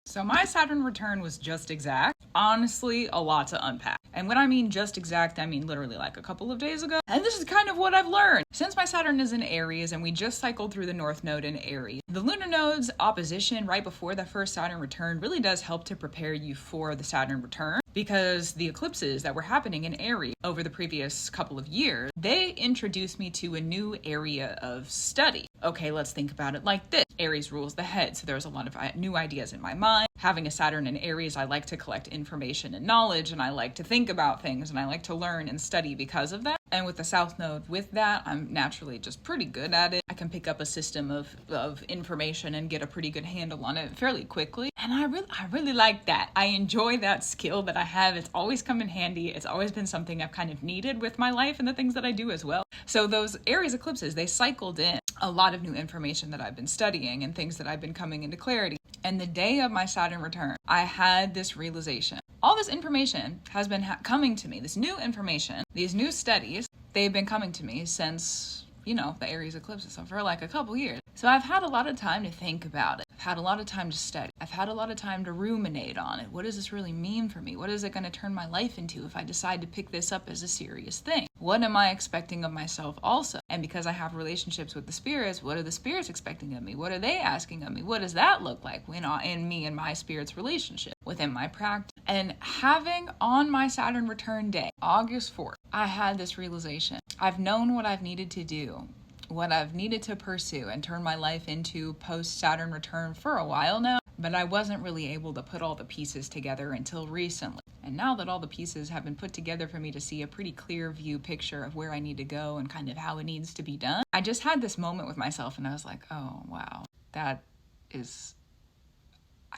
So my Saturn return was just exact. Honestly, a lot to unpack. And when I mean just exact, I mean literally like a couple of days ago. And this is kind of what I've learned. Since my Saturn is in Aries and we just cycled through the North Node in Aries, the lunar node's opposition right before that first Saturn return really does help to prepare you for the Saturn return, because the eclipses that were happening in Aries over the previous couple of years, they introduced me to a new area of study. Okay, let's think about it like this. Aries rules the head, so there's a lot of new ideas in my mind. Having a Saturn in Aries, I like to collect information and knowledge, and I like to think about things, and I like to learn and study because of that. And with the South Node with that, I'm naturally just pretty good at it. I can pick up a system of information and get a pretty good handle on it fairly quickly. And I really like that. I enjoy that skill that I have. It's always come in handy. It's always been something I've kind of needed with my life and the things that I do as well. So those Aries eclipses, they cycled in a lot of new information that I've been studying and things that I've been coming into clarity. And the day of my Saturn return, I had this realization. All this information has been coming to me, this new information, these new studies, they've been coming to me since, the Aries eclipses, so for like a couple years. So I've had a lot of time to think about it. I've had a lot of time to study. I've had a lot of time to ruminate on it. What does this really mean for me? What is it going to turn my life into if I decide to pick this up as a serious thing? What am I expecting of myself also? And because I have relationships with the spirits, what are the spirits expecting of me? What are they asking of me? What does that look like in me and my spirit's relationship within my practice? And having on my Saturn return day, August 4th, I had this realization. I've known what I've needed to do, what I've needed to pursue and turn my life into post-Saturn return for a while now, but I wasn't really able to put all the pieces together until recently. And now that all the pieces have been put together for me to see a pretty clear view picture of where I need to go and kind of how it needs to be done, I just had this moment with myself and I was like, oh, wow, I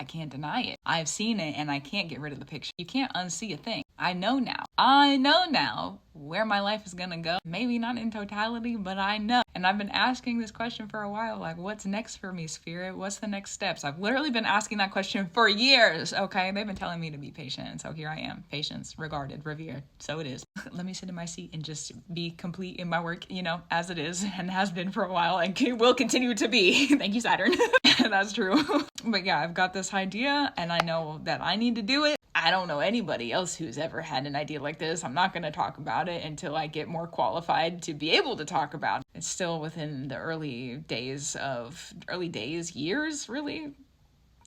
can't deny it. I've seen it and I can't get rid of the picture. You can't unsee a thing. I know now where my life is gonna go. Maybe not in totality, but I know. And I've been asking this question for a while, like, what's next for me, Spirit? What's the next steps? I've literally been asking that question for years, okay? They've been telling me to be patient, so here I am. Patience, regarded, revered. So it is. Let me sit in my seat and just be complete in my work, as it is and has been for a while and will continue to be. Thank you, Saturn. That's true. But yeah, I've got this idea and I know that I need to do it. I don't know anybody else who's ever had an idea like this. I'm not going to talk about it until I get more qualified to be able to talk about it. It's still within the early days, years, really.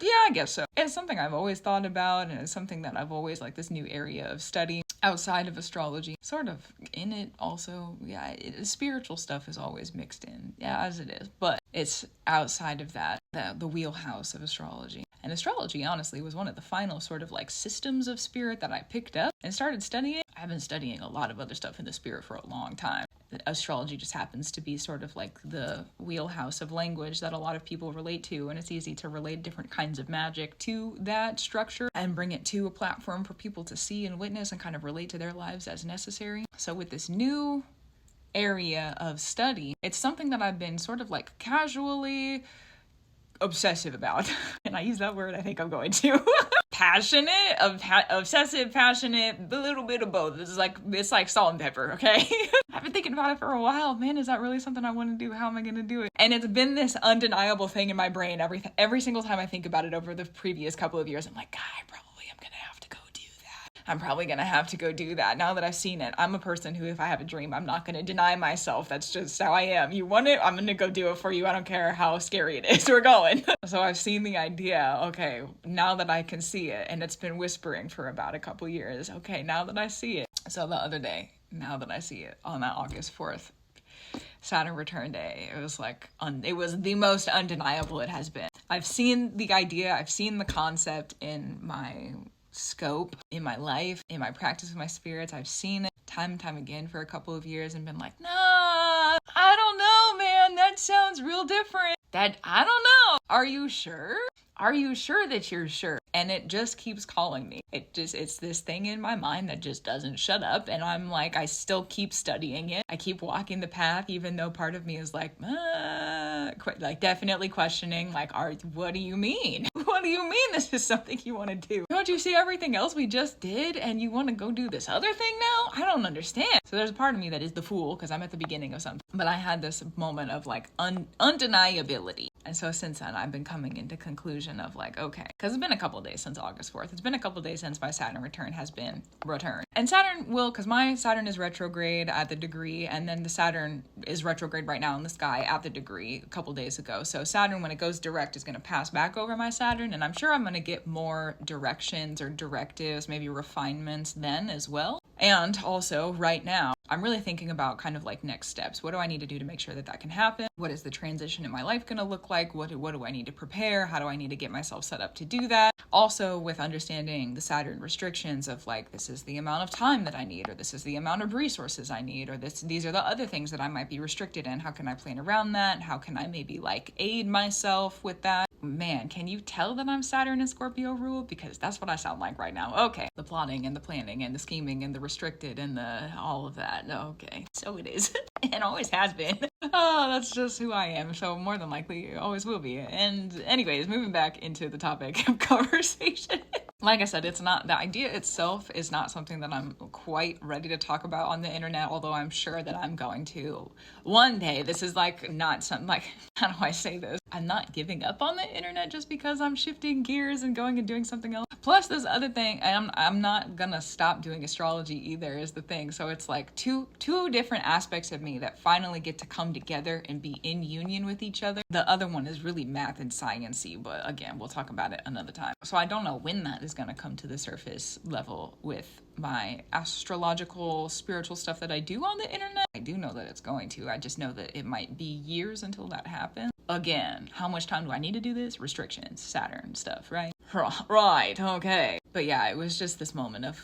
Yeah, I guess so. It's something I've always thought about, and it's something that I've always this new area of study outside of astrology, sort of in it also. Yeah, spiritual stuff is always mixed in, as it is, but it's outside of that, the wheelhouse of astrology. And astrology, honestly, was one of the final sort of systems of spirit that I picked up and started studying. I've been studying a lot of other stuff in the spirit for a long time. Astrology just happens to be sort of the wheelhouse of language that a lot of people relate to, and it's easy to relate different kinds of magic to that structure and bring it to a platform for people to see and witness and kind of relate to their lives as necessary. So with this new area of study, it's something that I've been sort of casually obsessive about. And I use that word, I think I'm going to. Passionate, obsessive, passionate, a little bit of both. It's like salt and pepper, okay? I've been thinking about it for a while. Man, is that really something I want to do? How am I going to do it? And it's been this undeniable thing in my brain every single time I think about it over the previous couple of years. I'm like, God, I'm probably going to have to go do that now that I've seen it. I'm a person who, if I have a dream, I'm not going to deny myself. That's just how I am. You want it? I'm going to go do it for you. I don't care how scary it is. We're going. So I've seen the idea. Okay, now that I can see it, and it's been whispering for about a couple years. Okay, now that I see it. So the other day, now that I see it, on that August 4th, Saturn return day, it was it was the most undeniable it has been. I've seen the idea. I've seen the concept in my scope, in my life, in my practice with my spirits. I've seen it time and time again for a couple of years and been like, nah, I don't know, man, that sounds real different. I don't know. Are you sure? Are you sure that you're sure? And it just keeps calling me. It's this thing in my mind that just doesn't shut up. And I'm I still keep studying it. I keep walking the path, even though part of me is definitely questioning, what do you mean? What do you mean this is something you want to do? Don't you see everything else we just did and you want to go do this other thing now? I don't understand. So there's a part of me that is the fool because I'm at the beginning of something. But I had this moment of undeniability. And so since then, I've been coming into conclusion of like, okay, because it's been a couple of days since August 4th. It's been a couple of days since my Saturn return has been returned. And Saturn will, because my Saturn is retrograde at the degree, and then the Saturn is retrograde right now in the sky at the degree a couple days ago. So Saturn, when it goes direct, is going to pass back over my Saturn, and I'm sure I'm going to get more directions or directives, maybe refinements then as well. And also right now, I'm really thinking about kind of like next steps. What do I need to do to make sure that that can happen? What is the transition in my life going to look like? What do I need to prepare? How do I need to get myself set up to do that? Also with understanding the Saturn restrictions of like, this is the amount of time that I need, or this is the amount of resources I need, or these are the other things that I might be restricted in. How can I plan around that? How can I maybe like aid myself with that? Man, can you tell that I'm Saturn and Scorpio ruled? Because that's what I sound like right now. Okay. The plotting and the planning and the scheming and the restricted and the all of that. Okay. So it is. And always has been. Oh, that's just who I am. So more than likely it always will be. And anyways, moving back into the topic of conversation. Like I said, it's not, the idea itself is not something that I'm quite ready to talk about on the internet, although I'm sure that I'm going to one day. This is like not something like, how do I say this? I'm not giving up on the internet just because I'm shifting gears and going and doing something else. Plus this other thing, I'm not gonna stop doing astrology either is the thing. So it's like two different aspects of me that finally get to come together and be in union with each other. The other one is really math and science-y, but again, we'll talk about it another time. So I don't know when that is gonna come to the surface level with my astrological spiritual stuff that I do on the internet. I do know that it's going to. I just know that it might be years until that happens. Again, how much time do I need to do this? Restrictions, Saturn stuff, right? Right, okay. But yeah, it was just this moment of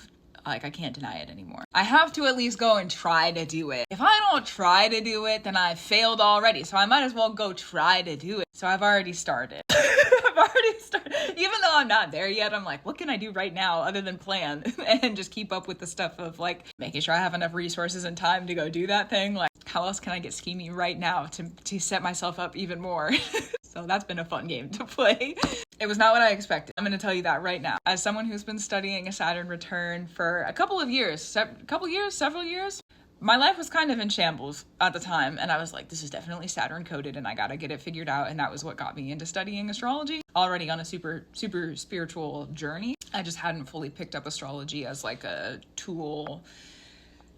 like, I can't deny it anymore. I have to at least go and try to do it. If I don't try to do it, then I've failed already. So I might as well go try to do it. So I've already started. Even though I'm not there yet, I'm like, what can I do right now other than plan and just keep up with the stuff of like making sure I have enough resources and time to go do that thing. Like, how else can I get schemy right now to set myself up even more? So that's been a fun game to play. It was not what I expected. I'm going to tell you that right now. As someone who's been studying a Saturn return for a couple of years, several years, my life was kind of in shambles at the time. And I was like, this is definitely Saturn coded and I got to get it figured out. And that was what got me into studying astrology. Already on a super spiritual journey. I just hadn't fully picked up astrology as like a tool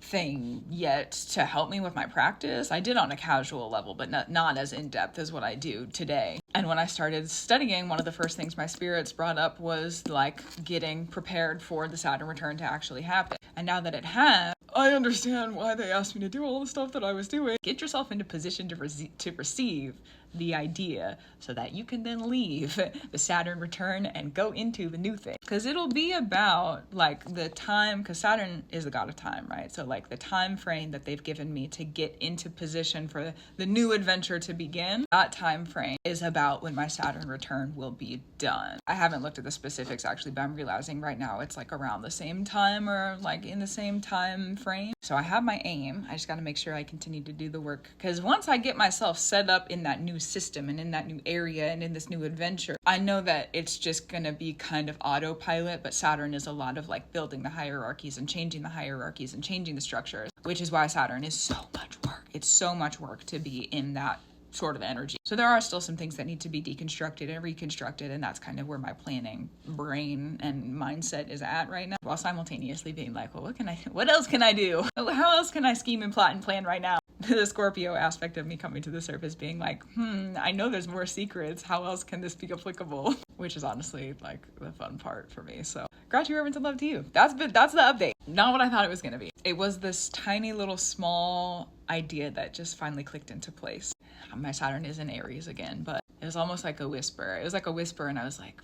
thing yet to help me with my practice. I did on a casual level, but not as in-depth as what I do today. And when I started studying, one of the first things my spirits brought up was like getting prepared for the Saturn return to actually happen. And now that it has, I understand why they asked me to do all the stuff that I was doing. Get yourself into position to receive the idea so that you can then leave the Saturn return and go into the new thing. Because it'll be about like the time, because Saturn is the god of time, right? So like the time frame that they've given me to get into position for the new adventure to begin, that time frame is about when my Saturn return will be done. I haven't looked at the specifics actually, but I'm realizing right now it's like around the same time or like in the same time frame. So I have my aim. I just got to make sure I continue to do the work, because once I get myself set up in that new system and in that new area and in this new adventure, I know that it's just gonna be kind of autopilot, but Saturn is a lot of like building the hierarchies and changing the hierarchies and changing the structures, which is why Saturn is so much work. It's so much work to be in that sort of energy. So there are still some things that need to be deconstructed and reconstructed, and that's kind of where my planning brain and mindset is at right now, while simultaneously being like, well, what else can I do? How else can I scheme and plot and plan right now? The Scorpio aspect of me coming to the surface being like, I know there's more secrets. How else can this be applicable? Which is honestly like the fun part for me. So gratitude, reverence, and love to you. That's the update. Not what I thought it was going to be. It was this tiny little small idea that just finally clicked into place. My Saturn is in Aries again, but it was almost like a whisper. It was like a whisper, and I was like,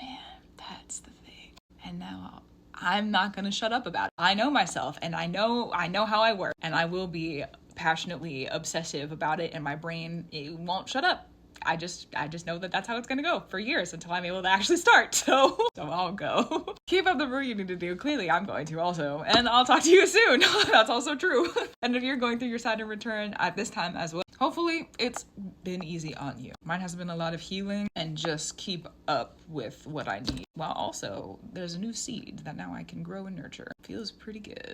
man, that's the thing. And now I'm not going to shut up about it. I know myself, and I know how I work, and I will be passionately obsessive about it, and my brain, it won't shut up. I just know that that's how it's gonna go for years until I'm able to actually start. So I'll go. Keep up the work you need to do. Clearly I'm going to also. And I'll talk to you soon. That's also true. And if you're going through your Saturn return at this time as well, hopefully it's been easy on you. Mine has been a lot of healing and just keep up with what I need. While also there's a new seed that now I can grow and nurture. Feels pretty good.